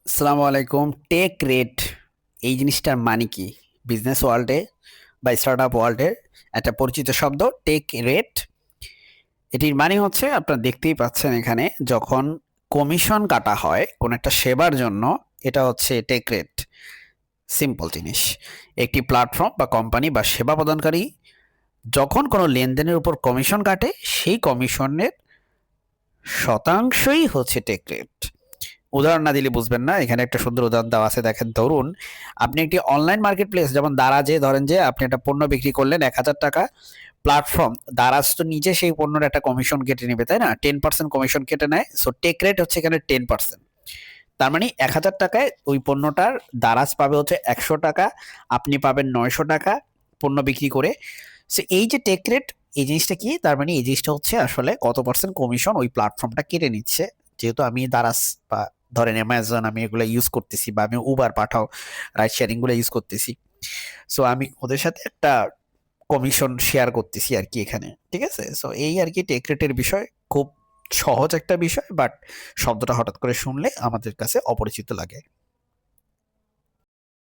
আসসালামু আলাইকুম। Take rate এই জিনিসটার মানে কি? বিজনেস ওয়ার্ল্ডে বা স্টার্টআপ ওয়ার্ল্ডের একটা পরিচিত শব্দ টেক রেট। এটির মানে হচ্ছে আপনারা দেখতেই পাচ্ছেন এখানে যখন কমিশন কাটা হয় কোন একটা সেবার জন্য, এটা হচ্ছে টেক রেট। সিম্পল জিনিস। একটি প্ল্যাটফর্ম বা কোম্পানি বা সেবা প্রদানকারী যখন কোনো লেনদেনের উপর কমিশন কাটে, সেই কমিশনের শতাংশই হচ্ছে টেক রেট। উদাহরণ না দিলে বুঝবেন না। এখানে একটা সুন্দর উদাহরণ দেওয়া আছে, দেখেন। ধরুন আপনি একটি অনলাইন মার্কেট প্লেস যেমন দারাজে ধরেন যে আপনি একটা পণ্য বিক্রি করলেন ১,০০০ টাকা। প্ল্যাটফর্ম দারাজ তো নিজে সেই পণ্যের একটা কমিশন কেটে নেবে, তাই না? 10% কমিশন কেটে নেয়। সো টেক রেট হচ্ছে এখানে 10%। তার মানে ১,০০০ টাকায় ওই পণ্যটার দারাজ পাবে হচ্ছে ১০০ টাকা, আপনি পাবেন ৯০০ টাকা পণ্য বিক্রি করে। সো এই যে টেক রেট, এই জিনিসটা কি? তার মানে এই জিনিসটা হচ্ছে আসলে কত পার্সেন্ট কমিশন ওই প্ল্যাটফর্মটা কেটে নিচ্ছে। যেহেতু আমি দারাজ বা ধরেন অ্যামাজন আমি এগুলো ইউজ করতেছি, বা আমি উবার পাঠাও রাইড শেয়ারিং গুলো ইউজ করতেছি। সো আমি ওদের সাথে একটা কমিশন শেয়ার করতেছি আর কি এখানে, ঠিক আছে? সো এই আর কি টেক রেটের বিষয়। খুব সহজ একটা বিষয়, বাট শব্দটা হঠাৎ করে শুনলে আমাদের কাছে অপরিচিত লাগে।